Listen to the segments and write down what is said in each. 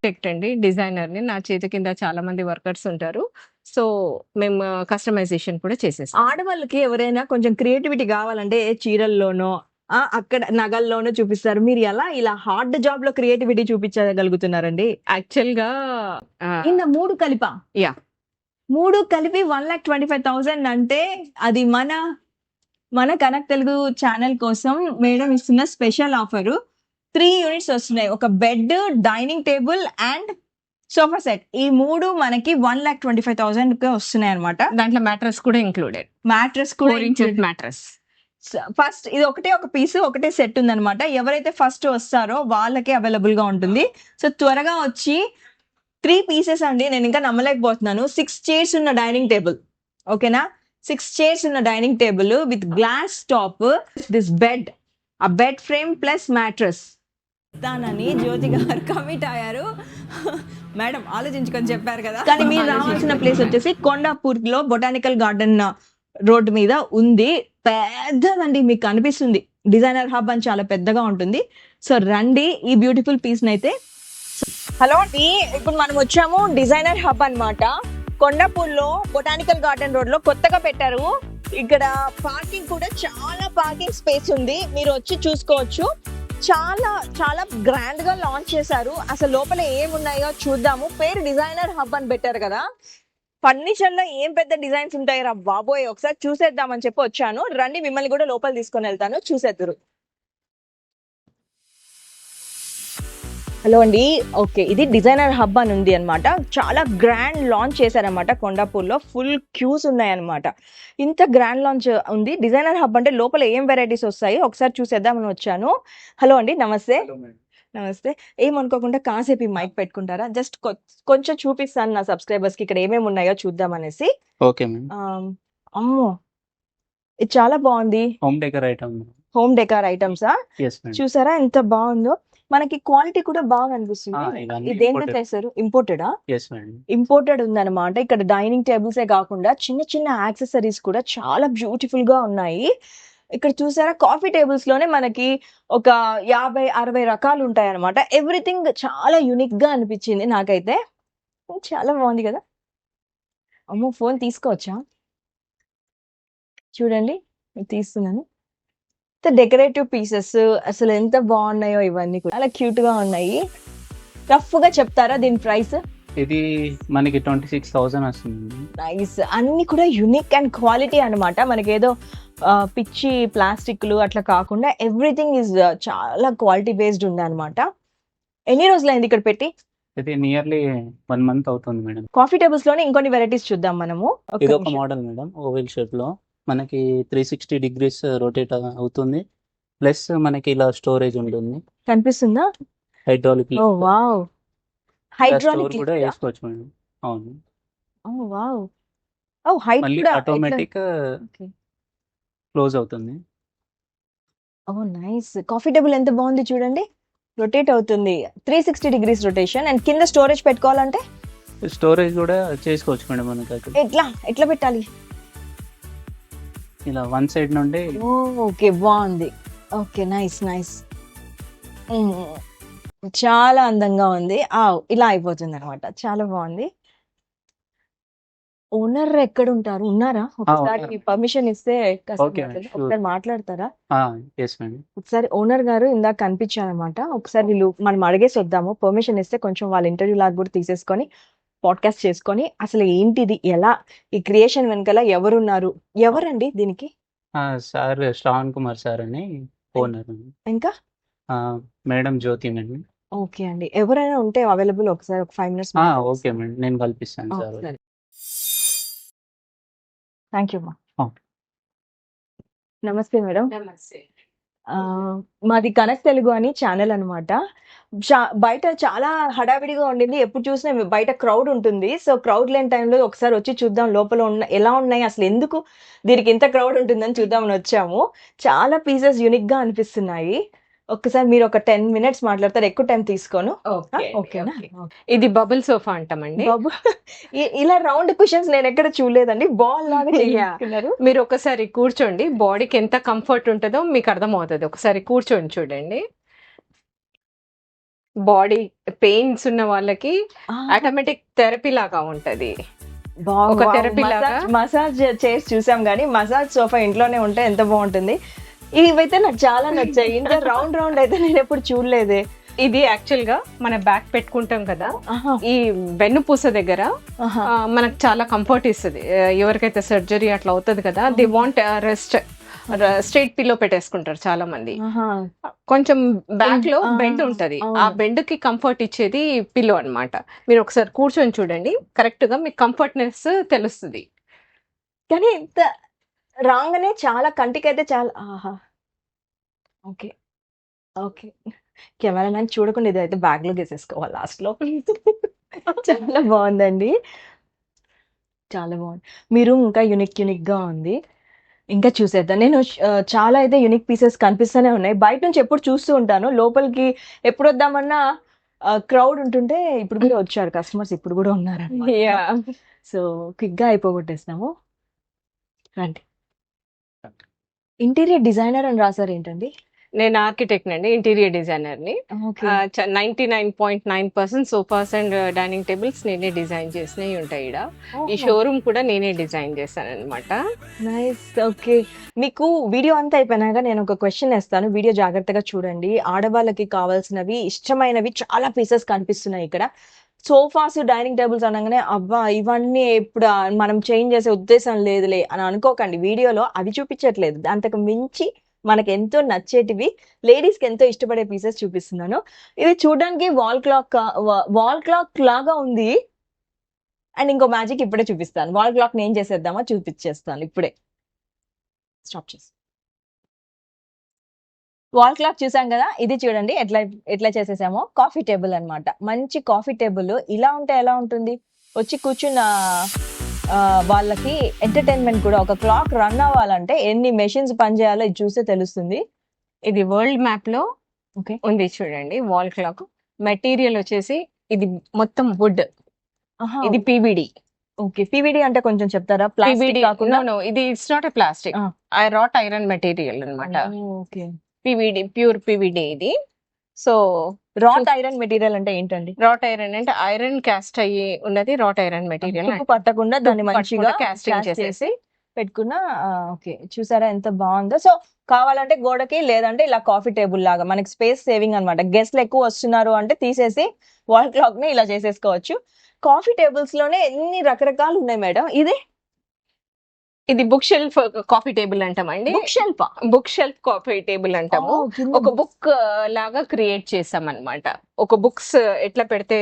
Architect అండి, డిజైనర్‌ని. నా చేతి కింద చాలా మంది వర్కర్స్ ఉంటారు. సో, మేము కస్టమైజేషన్ కూడా చేసేస్తాం. ఆడవాళ్ళకి ఎవరైనా కొంచెం క్రియేటివిటీ కావాలంటే చీరల్లోనో అక్కడ నగల్లోనో చూపిస్తారు. మీరు ఎలా ఇలా హార్డ్ జాబ్‌లో క్రియేటివిటీ చూపించగలుగుతున్నారండి? యాక్చువల్‌గా ఇంద 3 కలిపా? యాహ్! 3 కలిపి 1,25,000 అంటే అది మన కనెక్ట్ తెలుగు ఛానల్ కోసం మేడం ఇస్తున్న స్పెషల్ ఆఫరు. 3 యూనిట్స్ వస్తున్నాయి. ఒక bed, dining table and sofa set. ఈ 3 మనకి 1,25,000కి వస్తున్నాయన్నమాట. దాంట్లో మ్యాట్రెస్ కూడా ఇంక్లూడెడ్. మ్యాట్రెస్ కూడా 4 ఇంచెస్ మ్యాట్రెస్. ఫస్ట్ ఇది ఒక పీస్ ఒకటే సెట్ ఉందన్నమాట. ఎవరైతే ఫస్ట్ వస్తారో వాళ్ళకే అవైలబుల్ గా ఉంటుంది. సో త్వరగా వచ్చి 3 పీసెస్ అండి. నేను ఇంకా నమ్మలేకపోతున్నాను. 6 చైర్స్ ఉన్న డైనింగ్ టేబుల్, ఓకేనా? 6 చైర్స్ ఉన్న dining table with glass top, this bed, ఆ బెడ్ ఫ్రేమ్ ప్లస్ మ్యాట్రెస్ దానని జ్యోతి గారు కమిట్ అయ్యారు. మేడం ఆలోచించుకొని చెప్పారు కదా. కానీ మీరు రావాల్సిన ప్లేస్ వచ్చేసి కొండాపూర్లో బొటానికల్ గార్డెన్ రోడ్డు మీద ఉంది. పెద్దదండి, మీకు కనిపిస్తుంది. డిజైనర్ హబ్ అని చాలా పెద్దగా ఉంటుంది. సో రండి ఈ బ్యూటిఫుల్ పీస్ నైతే. హలో అండి, ఇప్పుడు మనం వచ్చాము డిజైనర్ హబ్ అన్నమాట. కొండాపూర్లో బొటానికల్ గార్డెన్ రోడ్ లో కొత్తగా పెట్టారు. ఇక్కడ పార్కింగ్ కూడా చాలా పార్కింగ్ స్పేస్ ఉంది. మీరు వచ్చి చూసుకోవచ్చు. చాలా చాలా గ్రాండ్ గా లాంచ్ చేశారు. అసలు లోపల ఏమున్నాయో చూద్దాము. పేరు డిజైనర్ హబ్ అని పెట్టారు కదా. ఫర్నిచర్ లో ఏం పెద్ద డిజైన్స్ ఉంటాయి రా బాబోయ్, ఒకసారి చూసేద్దామని చెప్పి వచ్చాను. రండి, మిమ్మల్ని కూడా లోపల తీసుకొని వెళ్తాను, చూసేద్దరు. హలో అండి, ఓకే, ఇది డిజైనర్ హబ్ అని ఉంది అనమాట. చాలా గ్రాండ్ లాంచ్ చేశారనమాట. కొండాపూర్లో ఫుల్ క్యూస్ ఉన్నాయన్నమాట. ఇంత గ్రాండ్ లాంచ్ ఉంది. డిజైనర్ హబ్ అంటే లోపల ఏం వెరైటీస్ వస్తాయి ఒకసారి చూసేద్దామని వచ్చాను. హలో అండి, నమస్తే. నమస్తే. ఏమనుకోకుండా కాసేపు ఈ మైక్ పెట్టుకుంటారా? జస్ట్ కొంచెం చూపిస్తాను నా సబ్స్క్రైబర్స్ కి ఇక్కడ ఏమేమి ఉన్నాయో చూద్దామనేసి. Okay madam. అమ్మో, ఇది చాలా బాగుంది. Home decor item. Home decor ఐటమ్సా? చూసారా ఎంత బాగుందో. మనకి క్వాలిటీ కూడా బాగా అనిపిస్తుంది. ఇదేంటో చేశారు? ఇంపోర్టెడా? ఇంపోర్టెడ్ ఉందన్నమాట. ఇక్కడ డైనింగ్ టేబుల్సే కాకుండా చిన్న చిన్న యాక్సెసరీస్ కూడా చాలా బ్యూటిఫుల్ గా ఉన్నాయి. ఇక్కడ చూసారా, కాఫీ టేబుల్స్ లోనే మనకి ఒక 50-60 రకాలు ఉంటాయి అనమాట. ఎవ్రీథింగ్ చాలా యునిక్ గా అనిపించింది నాకైతే. చాలా బాగుంది కదా. అమ్మో, ఫోన్ తీసుకోవచ్చా? చూడండి, తీస్తున్నాను. డెకరేటివ్ పీసెస్ అసలు ఎంత బాగున్నాయో. ఇవన్నీ కూడా చాలా క్యూట్ గా ఉన్నాయి. రఫ్ గా చెప్తారా దీని ప్రైస్? ఇది మనకి 26,000 వస్తుంది. నైస్. అన్ని కూడా యూనిక్ అండ్ క్వాలిటీ అన్నమాట. మనకి ఏదో పిచ్చి ప్లాస్టిక్లు అట్లా కాకుండా ఎవ్రీథింగ్ ఇస్ చాలా క్వాలిటీ బేస్డ్ ఉంది అనమాట. ఎన్ని రోజులు అయింది ఇక్కడ పెట్టి? ఇది నియర్లీ 1 మంత్ అవుతుంది మేడం. కాఫీ టేబుల్స్ లోనే ఇంకొన్ని వెరైటీస్ చూద్దాం మనము. ఇది ఒక మోడల్ మేడం, ఓవెల్ షేప్ లో మనకి 360 degrees రొటేట్ అవుతుంది. ప్లస్ మనకి ఇలా స్టోరేజ్ ఉంటుంది. కనిపిస్తుందా? హైడ్రాలిక్. ఓ వావ్, హైడ్రాలిక్ కూడా వేసుకోవచ్చు మేడం. అవును. ఓ వావ్. ఓ హైట్ కూడా ఆటోమేటిక్ క్లోజ్ అవుతుంది. ఓ నైస్. కాఫీ టేబుల్ ఎంత బాగుంది చూడండి. రొటేట్ అవుతుంది, 360 degrees రొటేషన్. అండ్ కింద స్టోరేజ్ పెట్టుకోవాలంటే స్టోరేజ్ కూడా చేసుకోవచ్చు మేడం. మనకి ఎట్లా పెట్టాలి? ఇలా వన్ సైడ్ నుండి. ఓకే, బాగుంది. Okay, nice nice. చాలా అందంగా ఉంది. ఇలా అయిపోతుంది అనమాట. చాలా బాగుంది. ఓనర్ ఎక్కడ ఉంటారు? ఉన్నారా? ఒకసారి పర్మిషన్ ఇస్తే ఒకసారి మాట్లాడతారా? ఒకసారి ఓనర్ గారు ఇందాక కనిపించారనమాట. ఒకసారి వీళ్ళు మనం అడిగేసి వద్దాము. పర్మిషన్ ఇస్తే కొంచెం వాళ్ళ ఇంటర్వ్యూ లాగా కూడా తీసేసుకొని పాడ్కాస్ట్ చేసుకొని అసలు ఏంటిది, ఎలా ఈ క్రియేషన్ వెనకాల ఎవరున్నారు, ఎవరండి దీనికి? సార్ శ్రావణ్ కుమార్ సార్ అని ఓనర్. ఇంకా మేడం జ్యోతి అండి. ఓకే అండి, ఎవరైనా ఉంటే అవైలబుల్ ఒకసారి ఒక 5 minutes. ఓకే మేడం, నేను కల్పిస్తాను సార్. థ్యాంక్ యూ మా. నమస్తే మేడం. మాది కనెక్ట్ తెలుగు అని ఛానల్ అనమాట. బయట చాలా హడావిడిగా ఉండింది. ఎప్పుడు చూసినా బయట క్రౌడ్ ఉంటుంది. సో క్రౌడ్ లేని టైంలో ఒకసారి వచ్చి చూద్దాం లోపల ఎలా ఉన్నాయి, అసలు ఎందుకు దీనికి ఇంత క్రౌడ్ ఉంటుందని చూద్దామని వచ్చాము. చాలా పీసెస్ యూనిక్ గా అనిపిస్తున్నాయి. ఒక్కసారి మీరు ఒక 10 minutes మాట్లాడతారు, ఎక్కువ టైం తీసుకోను. ఓకేనా? ఇది బబుల్ సోఫా అంటామండి. ఇలా రౌండ్ కుషన్స్ నేను ఎక్కడ చూడలేదండి. బాల్ లాగా చేయారు. మీరు ఒకసారి కూర్చోండి, బాడీకి ఎంత కంఫర్ట్ ఉంటుందో మీకు అర్థమవుతుంది. ఒకసారి కూర్చోండి, చూడండి. బాడీ పెయిన్స్ ఉన్న వాళ్ళకి ఆటోమేటిక్ థెరపీ లాగా ఉంటది. ఒక therapy లాగా. మసాజ్ చేసి చూసాం కానీ మసాజ్ సోఫా ఇంట్లోనే ఉంటే ఎంత బాగుంటుంది. ఇవైతే నాకు చాలా నచ్చాయి. ఇంత రౌండ్ రౌండ్ అయితే నేను ఎప్పుడు చూడలేదే. ఇది యాక్చువల్ గా మన బ్యాక్ పెట్టుకుంటాం కదా, ఆహా, ఈ వెన్నుపూస దగ్గర ఆహా. మనకు చాలా కంఫర్ట్ ఇస్తుంది. ఎవరికైతే సర్జరీ అట్లా అవుతుంది కదా, they want rest, straight pillow పెట్టేసుకుంటారు చాలా మంది. ఆహా. కొంచెం బ్యాక్ లో ఆ, బెండ్ ఉంటది, అవును. ఆ బెండ్ కి కంఫర్ట్ ఇచ్చేది పిల్లో అన్నమాట. మీరు ఒకసారి కూర్చొని చూడండి, కరెక్ట్ గా మీకు కంఫర్ట్నెస్ తెలుస్తుంది. కానీ ఇంత రాగానే చాలా కంటికి అయితే చాలా ఆహా. ఓకే ఓకే, కెమెరా మ్యాన్ చూడకుండా ఇది అయితే బ్యాగ్ లో వేసేసుకోవాలి లాస్ట్ లో. చాలా బాగుందండి, చాలా బాగుంది. మీరు ఇంకా యూనిక్ గా ఉంది. ఇంకా చూసేద్దాం. నేను చాలా అయితే యూనిక్ పీసెస్ కనిపిస్తూనే ఉన్నాయి. బయట నుంచి ఎప్పుడు చూస్తూ ఉంటాను, లోపలికి ఎప్పుడు వద్దామన్నా క్రౌడ్ ఉంటుంటే ఇప్పుడు కూడా వచ్చారు కస్టమర్స్, ఇప్పుడు కూడా ఉన్నారు. సో క్విక్ గా అయిపోగొట్టేస్తాము. రండి. ఇంటీరియర్ డిజైనర్ అని రాశారు ఏంటండి? నేను ఆర్కిటెక్ట్ అండి, ఇంటీరియర్ డిజైనర్ ని. Okay 99.9% sofas and dining tables నేనే డిజైన్ చేసినవి ఉంటాయి ఈడ. ఈ షోరూమ్ కూడా నేనే డిజైన్ చేశాను అనమాట. నైస్. ఓకే, మీకు వీడియో అంతా అయిపోయినాక నేను ఒక క్వశ్చన్ వేస్తాను, వీడియో జాగ్రత్తగా చూడండి. ఆడవాళ్ళకి కావాల్సినవి ఇష్టమైనవి చాలా పీసెస్ కనిపిస్తున్నాయి ఇక్కడ. సోఫాస్ డైనింగ్ టేబుల్స్ అనగానే అబ్బా ఇవన్నీ ఇప్పుడు మనం చేంజ్ చేసే ఉద్దేశం లేదులే అని అనుకోకండి. వీడియోలో అవి చూపించట్లేదు, అంతకు మించి మనకి ఎంతో నచ్చేటివి, లేడీస్ కి ఎంతో ఇష్టపడే పీసెస్ చూపిస్తున్నాను. ఇది చూడడానికి వాల్ క్లాక్ లాగా ఉంది. అండ్ ఇంకో మ్యాజిక్ ఇప్పుడే చూపిస్తాను. వాల్ క్లాక్ ఏం చేసేద్దామో చూపించేస్తాను ఇప్పుడే. స్టాప్ చేసి వాల్ క్లాక్ చూసాం కదా, ఇది చూడండి ఎట్లా చేసేసామో. కాఫీ టేబుల్ అన్నమాట. మంచి కాఫీ టేబుల్ ఇలా ఉంటే ఎలా ఉంటుంది, వచ్చి కూర్చున్న వాళ్ళకి ఎంటర్టైన్మెంట్ కూడా. ఒక క్లాక్ రన్ అవ్వాలంటే ఎన్ని మెషిన్స్ పనిచేయాలో ఇది చూస్తే తెలుస్తుంది. ఇది వరల్డ్ మ్యాప్ లో ఓకే, ఉంది చూడండి వాల్ క్లాక్. మెటీరియల్ వచ్చేసి ఇది మొత్తం వుడ్, ఇది పివిడి. ఓకే, పివిడి అంటే కొంచెం చెప్తారా? ప్లాస్టిక్ కాకుండా. ఇది it's not a plastic, rot iron material అన్నమాట. ఓకే, పివిడి, ప్యూర్ పివిడి ఇది. సో రాట్ ఐరన్ మెటీరియల్ అంటే ఏంటండి? రాట్ ఐరన్ అంటే ఐరన్ క్యాస్ట్ అయ్యి ఉన్నది రాట్ ఐరన్ మెటీరియల్. తుప్పు పట్టకుండా దాన్ని మంచిగా కాస్టింగ్ చేసేసి పెట్టుకున్న. ఓకే, చూసారా ఎంత బాగుందో. సో కావాలంటే గోడకి, లేదంటే ఇలా కాఫీ టేబుల్ లాగా మనకి స్పేస్ సేవింగ్ అన్నమాట. గెస్ట్లు ఎక్కువ వస్తున్నారు అంటే తీసేసి వాల్ క్లాక్ ని ఇలా చేసేసుకోవచ్చు. కాఫీ టేబుల్స్ లోనే ఎన్ని రకరకాలు ఉన్నాయి మేడం. ఇది బుక్ షెల్ఫ్ కాఫీ టేబుల్ అంటామండి. బుక్ షెల్ఫ్ కాఫీ టేబుల్ అంటాము. ఒక బుక్ లాగా క్రియేట్ చేసాం అన్నమాట. ఒక బుక్స్ ఎట్లా పెడితే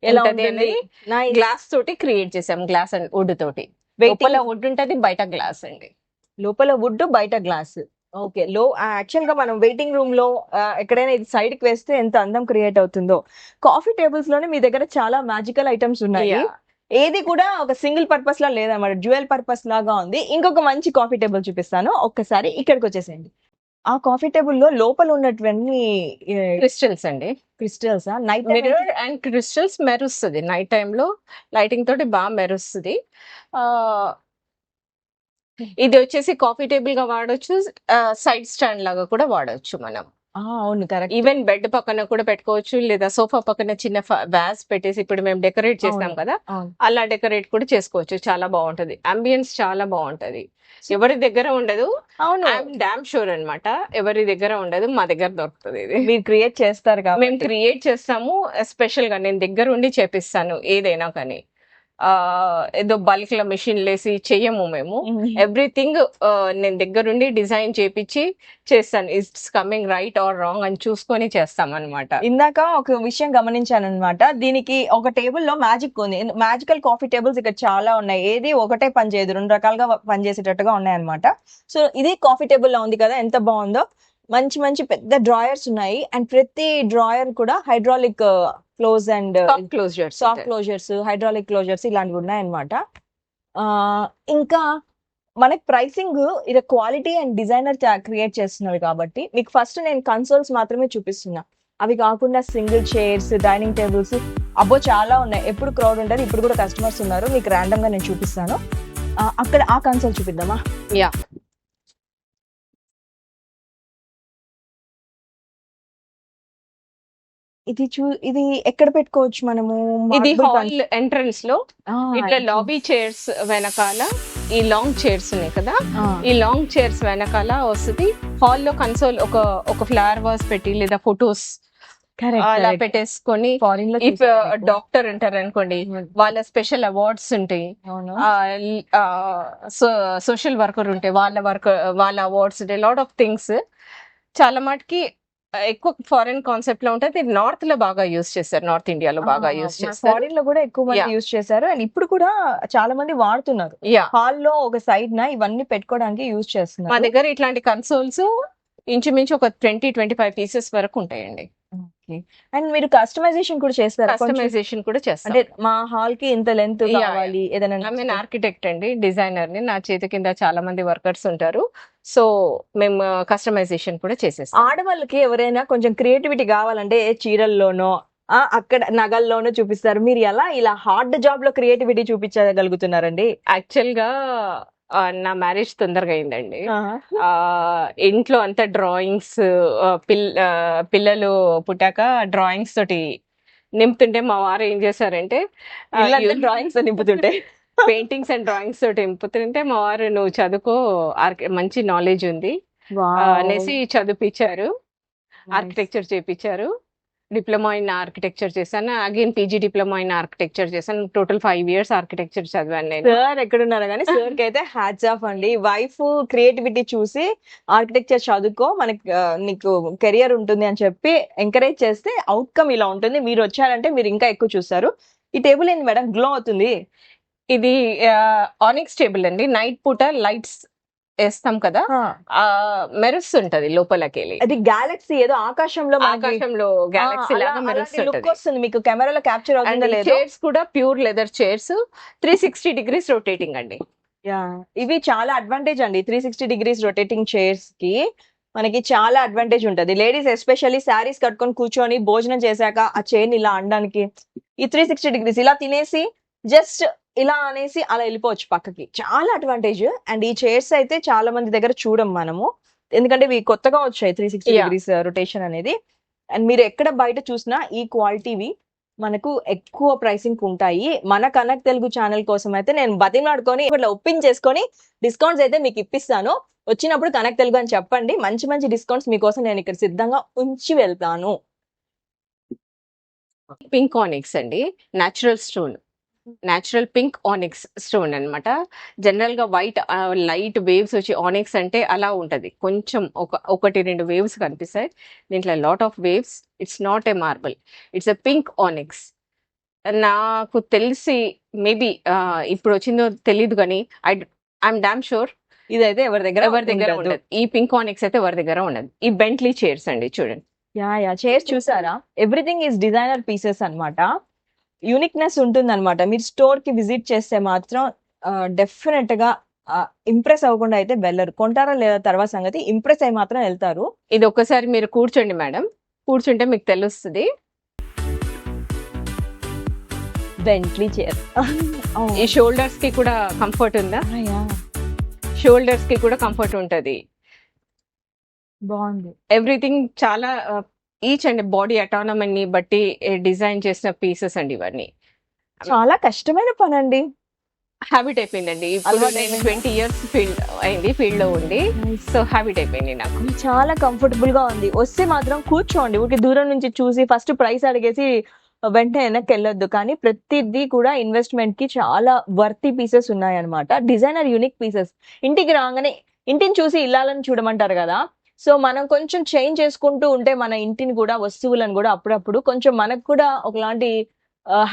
ఎలా ఉంటది ఉంటుంది? అనేది గ్లాస్ తోటి క్రియేట్ చేసాం. గ్లాస్ అండ్ వుడ్ తోటి. లోపల వుడ్ ఉంటది, బయట గ్లాస్ అండి. లోపల వుడ్, బయట గ్లాస్. ఓకే, యాక్చువల్ గా మనం వెయిటింగ్ రూమ్ లో ఎక్కడైనా ఇది సైడ్ కి వేస్తే ఎంత అందం క్రియేట్ అవుతుందో. కాఫీ టేబుల్స్ లోనే మీ దగ్గర చాలా మ్యాజికల్ ఐటమ్స్ ఉన్నాయి. Yeah. ఏది కూడా ఒక సింగిల్ పర్పస్ లా లేదన్నమాట, డ్యూయల్ పర్పస్ లాగా ఉంది. ఇంకొక మంచి కాఫీ టేబుల్ చూపిస్తాను, ఒక్కసారి ఇక్కడికి వచ్చేసేయండి. ఆ కాఫీ టేబుల్ లో లోపల ఉన్నటువంటి క్రిస్టల్స్ అండి. Crystals night mirror and crystals మెరుస్తుంది నైట్ టైమ్ లో, లైటింగ్ తోటి బాగా మెరుస్తుంది. ఇది వచ్చేసి కాఫీ టేబుల్ గా వాడొచ్చు, సైడ్ స్టాండ్ లాగా కూడా వాడొచ్చు మనం. అవును, కరెక్ట్. ఈవెన్ బెడ్ పక్కన కూడా పెట్టుకోవచ్చు, లేదా సోఫా పక్కన చిన్న వ్యాస్ పెట్టేసి ఇప్పుడు మేము డెకరేట్ చేస్తాం కదా, అలా డెకరేట్ కూడా చేసుకోవచ్చు. చాలా బాగుంటది, అంబియన్స్ చాలా బాగుంటది. ఎవరి దగ్గర ఉండదు. అవును, ఐఎమ్ డామ్ షూర్ అన్నమాట, ఎవరి దగ్గర ఉండదు, మా దగ్గర దొరుకుతుంది. ఇది మీరు క్రియేట్ చేస్తారు కాబట్టి మేము క్రియేట్ చేస్తాము. ఎస్పెషల్ గా నేను దగ్గర ఉండి చేపిస్తాను ఏదైనా కానీ. ఏదో బల్క్ లో మెషిన్ లేసి చెయ్యము మేము. ఎవ్రీథింగ్ నేను దగ్గరుండి డిజైన్ చేపించి చేస్తాను. It's coming right are wrong అని చూసుకొని చేస్తాం అనమాట. ఇందాక ఒక విషయం గమనించాను అనమాట, దీనికి ఒక టేబుల్ లో మ్యాజిక్ ఉంది. మ్యాజికల్ కాఫీ టేబుల్స్ ఇక్కడ చాలా ఉన్నాయి, ఏది ఒకటే పని చేయదు, 2 రకాలుగా పనిచేసేటట్టుగా ఉన్నాయి అనమాట. సో ఇది కాఫీ టేబుల్ లో ఉంది కదా, ఎంత బాగుందో. మంచి మంచి పెద్ద డ్రాయర్స్ ఉన్నాయి, అండ్ ప్రతి డ్రాయర్ కూడా hydraulic close and soft closures, hydraulic closures ఇలాంటివి ఉన్నాయన్నమాట. ఇంకా మనకి ప్రైసింగ్ ఇది క్వాలిటీ అండ్ డిజైనర్ క్రియేట్ చేస్తున్నారు కాబట్టి మీకు ఫస్ట్ నేను కన్సోల్స్ మాత్రమే చూపిస్తున్నా. అవి కాకుండా సింగిల్ చైర్స్, డైనింగ్ టేబుల్స్ అబ్బో చాలా ఉన్నాయి. ఎప్పుడు క్రౌడ్ ఉంటుంది, ఇప్పుడు కూడా కస్టమర్స్ ఉన్నారు. మీకు ర్యాండమ్ గా నేను చూపిస్తాను. అక్కడ ఆ కన్సోల్ చూపిద్దామా? యా, ఇది ఎక్కడ పెట్టుకోవచ్చు మనము? ఇది Marble హాల్ ఎంట్రన్స్ లో ఇట్లా ఇది. లాబీ చైర్స్ వెనకాల ఈ లాంగ్ చైర్స్ ఉన్నాయి కదా, ఈ లాంగ్ చైర్స్ వెనకాల వస్తుంది. హాల్లో కన్సోల్ ఒక ఫ్లవర్ వాస్ పెట్టి లేదా ఫొటోస్ అలా పెట్టేసుకొని, ఫారిన్ లో ఇఫ్ డాక్టర్ ఉంటారు అనుకోండి వాళ్ళ స్పెషల్ అవార్డ్స్ ఉంటాయి, సోషల్ వర్కర్ ఉంటే వాళ్ళ అవార్డ్స్ ఉంటాయి, లాట్ ఆఫ్ థింగ్స్. చాలా మటుకి ఎక్కువ ఫారెన్ కాన్సెప్ట్ లో ఉంటుంది. నార్త్ లో బాగా యూస్ చేస్తారు, నార్త్ ఇండియాలో బాగా యూస్ చేస్తారు. ఫారిన్ లో కూడా ఎక్కువ మంది Yeah. యూస్ చేశారు అండ్ ఇప్పుడు కూడా చాలా మంది వాడుతున్నారు. యా, హాల్ లో ఒక సైడ్ నా ఇవన్నీ పెట్టుకోవడానికి యూస్ మా చేస్తున్నారు. దగ్గర ఇట్లాంటి కన్సోల్స్ ఇంచుమించు ఒక 20-25 పీసెస్ వరకు ఉంటాయండి. అండ్ మీరు కస్టమైజేషన్ కూడా చేస్తారా? కొంచెం కస్టమైజేషన్ కూడా చేస్తాం. అంటే మా హాల్ కి ఇంత లెంత్ Yeah, కావాలి ఏదైనా నేను ఆర్కిటెక్ట్ అండి, డిజైనర్ ని. నా చేతి కింద చాలా మంది వర్కర్స్ ఉంటారు. సో మేము కస్టమైజేషన్ కూడా చేసేస్తాం. ఆడవాళ్ళకి ఎవరైనా కొంచెం క్రియేటివిటీ కావాలంటే చీరల్లోనో అక్కడ నగల్లోనో చూపిస్తారు. మీరు ఎలా ఇలా హార్డ్ జాబ్ లో క్రియేటివిటీ చూపించగలుగుతున్నారండి? యాక్చువల్ గా నా మ్యారేజ్ తొందరగా అయిందండి. ఇంట్లో అంతా డ్రాయింగ్స్, పిల్లలు పుట్టాక డ్రాయింగ్స్ తోటి నింపుతుంటే మా వారు ఏం చేశారంటే డ్రాయింగ్స్ నింపుతుంటే పెయింటింగ్స్ అండ్ డ్రాయింగ్స్ తోటి నింపుతుంటే మా వారు నువ్వు చదువుకో, మంచి నాలెడ్జ్ ఉంది అనేసి చదివిపించారు. ఆర్కిటెక్చర్ చేపించారు. డిప్లొమా ఇన్ ఆర్కిటెక్చర్ చేశాను. Again PG diploma in architecture చేశాను. టోటల్ 5 years ఆర్కిటెక్చర్ చదివాను నేను. సార్ ఎక్కడున్నారు కానీ సార్ కి అయితే హ్యాట్స్ ఆఫ్ అండి. వైఫ్ క్రియేటివిటీ చూసి ఆర్కిటెక్చర్ చదువుకో మనకి నీకు కెరియర్ ఉంటుంది అని చెప్పి ఎంకరేజ్ చేస్తే అవుట్కమ్ ఇలా ఉంటుంది. మీరు వచ్చారంటే మీరు ఇంకా ఎక్కువ చూస్తారు. ఈ టేబుల్ ఏంది మేడం గ్లో అవుతుంది? ఇది ఆనిక్స్ టేబుల్ అండి. నైట్ పూట లైట్స్ వేస్తాం కదా, మెరుస్తుంటది లోపలికి వెళ్ళి. అది గ్యాలక్సీ ఏదో ఆకాశంలో ఆకాశంలో గ్యాలక్సీ లాగా లుక్ మెరుస్తుంటది. వస్తుంది. మీకు కెమెరాలో క్యాప్చర్ అవుతుందో అండ్ లేదో. చైర్స్ కూడా pure leather chairs, 360 degrees rotating అండి. ఇవి చాలా అడ్వాంటేజ్ అండి. 360 degrees రొటేటింగ్ చైర్స్ కి మనకి చాలా అడ్వాంటేజ్ ఉంటది. లేడీస్ ఎస్పెషల్లీ శారీస్ కట్టుకొని కూర్చొని భోజనం చేశాక ఆ చైర్ ఇలా అనడానికి ఈ 360 degrees ఇలా తినేసి జస్ట్ ఇలా అనేసి అలా వెళ్ళిపోవచ్చు పక్కకి. చాలా అడ్వాంటేజ్. అండ్ ఈ చైర్స్ అయితే చాలా మంది దగ్గర చూడం మనము, ఎందుకంటే ఇవి కొత్తగా వచ్చాయి 360 Yeah. degrees రొటేషన్ అనేది. అండ్ మీరు ఎక్కడ బయట చూసినా ఈ క్వాలిటీవి మనకు ఎక్కువ ప్రైసింగ్ ఉంటాయి. మన కనెక్ట్ తెలుగు ఛానల్ కోసం అయితే నేను బతిమలాడుకొని ఇట్లా ఒప్పించేసుకొని డిస్కౌంట్స్ అయితే మీకు ఇప్పిస్తాను. వచ్చినప్పుడు కనెక్ట్ తెలుగు అని చెప్పండి. మంచి మంచి డిస్కౌంట్స్ మీకోసం నేను ఇక్కడ సిద్ధంగా ఉంచి వెళ్తాను. పింక్ ఆనిక్స్ అండి, natural stone, natural pink onyx stone అన్నమాట. జనరల్ గా వైట్ లైట్ వేవ్స్ వచ్చి ఆనిక్స్ అంటే అలా ఉంటది, కొంచెం 1-2 వేవ్స్ కనిపిస్తాయి. దీంట్లో lot of waves. It's not a marble, it's a pink onyx. నాకు తెలిసి మేబీ ఇప్పుడు వచ్చిందో తెలీదు కానీ ఐఎమ్ డామ్ షూర్ ఇదైతే ఎవరి దగ్గర ఉండదు. ఈ పింక్ ఆనిక్స్ అయితే ఎవరి దగ్గర ఉండదు. ఈ బెంట్లీ చైర్స్ అండి, చూడండి. యా చైర్స్ చూసారా? ఎవ్రీథింగ్ ఈస్ డిజైనర్ పీసెస్ అన్నమాట. యూనిక్నెస్ ఉంటుంది అనమాట. మీరు స్టోర్ కి విజిట్ చేస్తే మాత్రం డెఫినెట్ గా ఇంప్రెస్ అవ్వకుండా అయితే వెళ్ళరు. కొంటారా లేదా తర్వాత సంగతి, ఇంప్రెస్ అయి మాత్రం వెళ్తారు. ఇది ఒక్కసారి మీరు కూర్చోండి మేడం, కూర్చుంటే మీకు తెలుస్తుంది. Bentley chair. ఈ షోల్డర్స్ కి కూడా కంఫర్ట్ ఉందా? షోల్డర్స్ కి కూడా కంఫర్ట్ ఉంటది. బాగుంది. ఎవ్రీథింగ్ చాలా ఈచ్ అండ్ బాడీ అటానమీని బట్టి డిజైన్ చేసిన పీసెస్ అండి ఇవన్నీ. చాలా కష్టమైన పని అండి. హ్యాబిట్ అయిపోయిందండి. ఇప్పుడు అలవాటు నేను అయిపోయింది. 20 years ఫీల్డ్ లో ఉండి, సో హ్యాబిట్ అయిపోయింది నాకు. చాలా కంఫర్టబుల్ గా ఉంది. వస్తే మాత్రం కూర్చోండి. ఊరికి దూరం నుంచి చూసి ఫస్ట్ ప్రైస్ అడిగేసి వెంటనే వెనక్కి వెళ్ళొద్దు. కానీ ప్రతిదీ కూడా ఇన్వెస్ట్మెంట్ కి చాలా వర్తి పీసెస్ ఉన్నాయన్నమాట. Designer unique pieces. ఇంటికి రాగానే ఇంటిని చూసి ఇల్లాలని చూడమంటారు కదా, సో మనం కొంచెం చేంజ్ చేసుకుంటూ ఉంటే మన ఇంటిని కూడా వస్తువులను కూడా అప్పుడప్పుడు కొంచెం మనకు కూడా ఒకలాంటి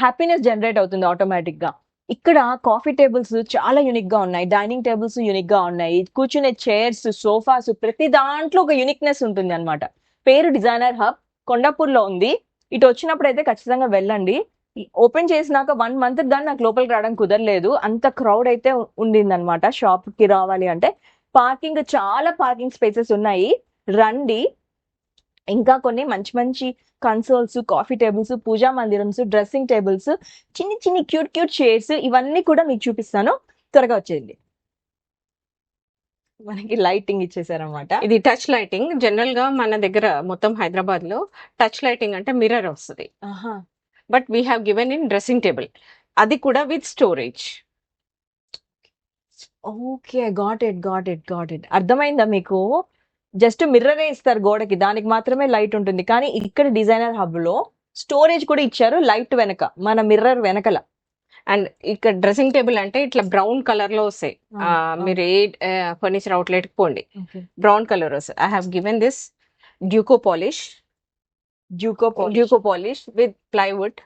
హ్యాపీనెస్ జనరేట్ అవుతుంది ఆటోమేటిక్ గా. ఇక్కడ కాఫీ టేబుల్స్ చాలా యూనిక్ గా ఉన్నాయి, డైనింగ్ టేబుల్స్ యూనిక్ గా ఉన్నాయి, కూర్చునే చైర్స్, సోఫాస్, ప్రతి దాంట్లో ఒక యూనిక్నెస్ ఉంటుంది అన్నమాట. పేరు డిజైనర్ హబ్, కొండాపూర్ లో ఉంది. ఇటు వచ్చినప్పుడు అయితే ఖచ్చితంగా వెళ్ళండి. ఓపెన్ చేసినాక 1 month కానీ నాకు లోపలికి రావడం కుదరలేదు, అంత క్రౌడ్ అయితే ఉండింది అనమాట. షాప్ కి రావాలి అంటే పార్కింగ్, చాలా పార్కింగ్ స్పేసెస్ ఉన్నాయి, రండి. ఇంకా కొన్ని మంచి మంచి కన్సోల్స్, కాఫీ టేబుల్స్, పూజా మందిరమ్స్, డ్రెస్సింగ్ టేబుల్స్, చిన్ని చిన్ని క్యూట్ చైర్స్, ఇవన్నీ కూడా మీకు చూపిస్తాను. త్వరగా వచ్చేయండి. మనకి లైటింగ్ ఇచ్చేసారన్నమాట. ఇది టచ్ లైటింగ్. జనరల్ గా మన దగ్గర మొత్తం హైదరాబాద్ లో టచ్ లైటింగ్ అంటే మిర్రర్ వస్తుంది. ఆహా. But we have given in dressing table, అది కూడా with storage. Okay, got it. అర్థమైందా మీకు? జస్ట్ మిర్రరే ఇస్తారు గోడకి, దానికి మాత్రమే లైట్ ఉంటుంది. కానీ ఇక్కడ డిజైనర్ హబ్ లో స్టోరేజ్ కూడా ఇచ్చారు, లైట్ వెనక, మన మిర్రర్ వెనకల. అండ్ ఇక్కడ డ్రెస్సింగ్ టేబుల్ అంటే ఇట్లా బ్రౌన్ కలర్ లో వస్తాయి. మీరు ఏ ఫర్నిచర్ అవుట్లెట్ కి పోండి, బ్రౌన్ కలర్ వస్తాయి. I have given this Duco polish with plywood,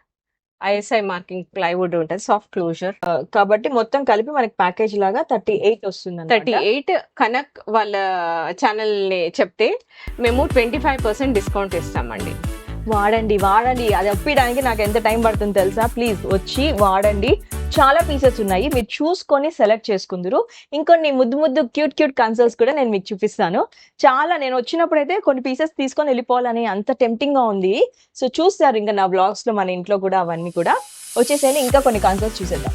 ISI marking plywood ఉంటుంది, సాఫ్ట్ క్లోజర్. కాబట్టి మొత్తం కలిపి మనకి ప్యాకేజ్ లాగా 38 వస్తుంది. 38. కనక్ వాళ్ళ ఛానల్ ని చెప్తే మేము 25% డిస్కౌంట్ ఇస్తామండి. వాడండి. అది ఒప్పించడానికి నాకు ఎంత టైం పడుతుంది తెలుసా? ప్లీజ్ వచ్చి వాడండి. చాలా పీసెస్ ఉన్నాయి, మీరు చూసుకొని సెలెక్ట్ చేసుకుందరు. ఇంకొన్ని ముద్దు క్యూట్ కన్సోల్స్ కూడా నేను మీకు చూపిస్తాను. చాలా నేను వచ్చినప్పుడు అయితే కొన్ని పీసెస్ తీసుకొని వెళ్ళిపోవాలని అంత టెంప్టింగ్ గా ఉంది. సో చూస్తారు ఇంకా నా బ్లాగ్స్ లో, మన ఇంట్లో కూడా అవన్నీ కూడా వచ్చేసాయి. ఇంకా కొన్ని కన్సోల్స్ చూసేద్దాం.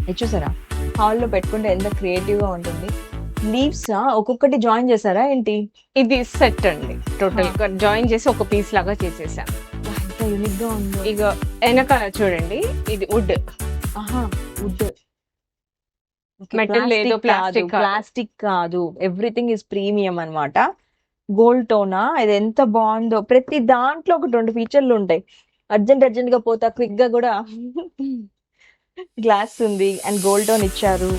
ఇది చూసారా, హాల్లో పెట్టుకుంటే ఎంత క్రియేటివ్ గా ఉంటుంది. లీవ్స్ ఒక్కొక్కటి జాయిన్ చేశారా ఏంటి? ఇది సెట్ అండి, టోటల్ గా జాయిన్ చేసి ఒక పీస్ లాగా చేసేసాం. ఎంత యూనిక్ గా ఉందో. ఇక వెనక చూడండి, ఇది వుడ్. వుడ్, మెటల్ లేదు, ప్లాస్టిక్ కాదు, ఎవ్రీథింగ్ ఇస్ ప్రీమియం అన్నమాట. గోల్డ్ టోనా, ఇది ఎంత బాగుందో. ప్రతి దాంట్లో ఒక 2 ఫీచర్లు ఉంటాయి. అర్జెంట్ గా పోతా, క్విక్ గా కూడా గ్లాస్ ఉంది అండ్ గోల్డ్ టోన్ ఇచ్చారు.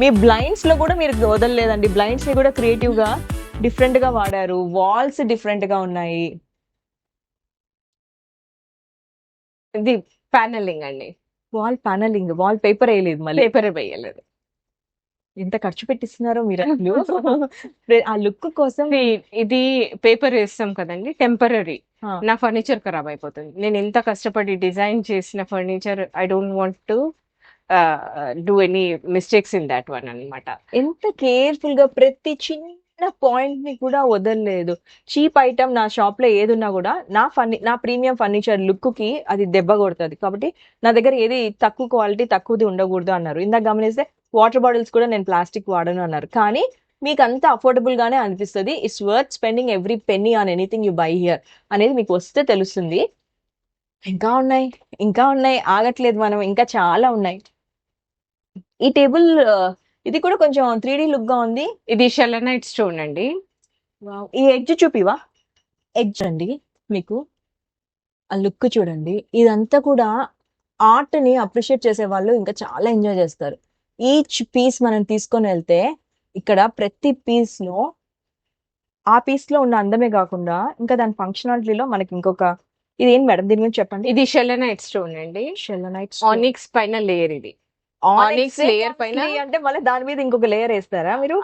మీ బ్లైండ్స్ లో కూడా మీరు వదలలేదండి, బ్లైండ్స్ ని కూడా క్రియేటివ్ గా డిఫరెంట్ గా వాడారు. వాల్స్ డిఫరెంట్ గా ఉన్నాయి. ఇది ప్యానలింగ్ అండి, వాల్ పేపర్ వేయలేదు, మళ్ళీ పేపర్ వేయలేదు. ఎంత ఖర్చు పెట్టిస్తున్నారో మీరు అసలు. ఆ లుక్ కోసం. ఇది పేపర్ వేస్తాం కదండి, టెంపరీ. నా ఫర్నిచర్ ఖరాబ్ అయిపోతుంది. నేను ఎంత కష్టపడి డిజైన్ చేసిన furniture, I don't want to do any mistakes in that one అన్నమాట. ఎంత కేర్ఫుల్ గా ప్రతి చిన్న పాయింట్ ని కూడా వదలలేదు. చీప్ ఐటమ్ నా షాప్ లో ఏదున్నా కూడా నా ప్రీమియం ఫర్నిచర్ లుక్ కి అది దెబ్బ కొడుతుంది. కాబట్టి నా దగ్గర ఏది తక్కువ క్వాలిటీ, తక్కువది ఉండకూడదు అన్నారు. ఇందాక గమనిస్తే వాటర్ బాటిల్స్ కూడా నేను ప్లాస్టిక్ వాడను అన్నారు. కానీ మీకు అంత అఫోర్డబుల్ గానే అనిపిస్తుంది. It's worth spending every penny on anything you buy here అనేది మీకు వస్తే తెలుస్తుంది. ఇంకా ఉన్నాయి, ఆగట్లేదు మనం, ఇంకా చాలా ఉన్నాయి. ఈ టేబుల్ ఇది కూడా కొంచెం 3D లుక్ గా ఉంది. ఇది షెలనైట్ స్టోన్ అండి. ఈ ఎడ్జ్ చూపివా? ఎడ్జ్ అండి, మీకు ఆ లుక్ చూడండి. ఇదంతా కూడా ఆర్ట్ ని అప్రిషియేట్ చేసే వాళ్ళు ఇంకా చాలా ఎంజాయ్ చేస్తారు. ఈచ్ పీస్ మనం తీసుకొని వెళ్తే ఇక్కడ ప్రతి పీస్ లో ఆ పీస్ లో ఉన్న అందమే కాకుండా ఇంకా దాని ఫంక్షనాలిటీలో మనకి ఇంకొక, ఇది ఏం మేడం, దీని గురించి చెప్పండి. ఇది షెలనైట్ స్టోన్ అండి, ఆనిక్స్ పైన లేయర్. ఇది ఆనిక్స్ లేయర్ పైన అంటే మళ్ళీ దాని మీద ఇంకొక లేయర్ వేస్తారా మీరు?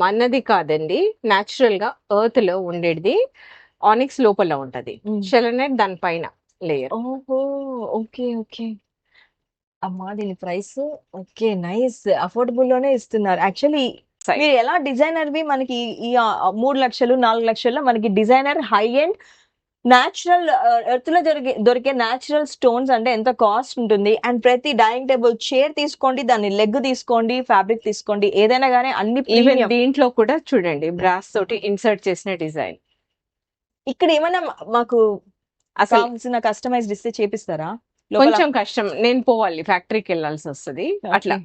మనది కాదండి, నాచురల్ గా ఎర్త్ లో ఉండేది. ఆనిక్స్ లోపల ఉంటది, షెలనైట్ దాని పైన లేయర్. ఓహో, ఓకే. అమ్మా, దీని ప్రైస్ ఓకే, నైస్, అఫోర్డబుల్ లోనే ఇస్తున్నారు. యాక్చువల్లీ మీరు ఎలా డిజైనర్ వి మనకి ఈ 3 లక్షలు 4 లక్షల్లో మనకి designer high end natural earth లో దొరికే న్యాచురల్ స్టోన్స్ అంటే ఎంత కాస్ట్ ఉంటుంది. అండ్ ప్రతి డైనింగ్ టేబుల్ చైర్ తీసుకోండి, దాన్ని లెగ్ తీసుకోండి, ఫ్యాబ్రిక్ తీసుకోండి, ఏదైనా కానీ అన్ని ఈవెన్ దీంట్లో కూడా చూడండి బ్రాస్ తోటి ఇన్సర్ట్ చేసిన డిజైన్. ఇక్కడ ఏమైనా మాకు అసలు కస్టమైజ్డ్ ఇస్తే చేపిస్తారా? కొంచెం కష్టం, నేను పోవాలి, ఫ్యాక్టరీకి వెళ్ళాల్సి వస్తుంది, అట్లా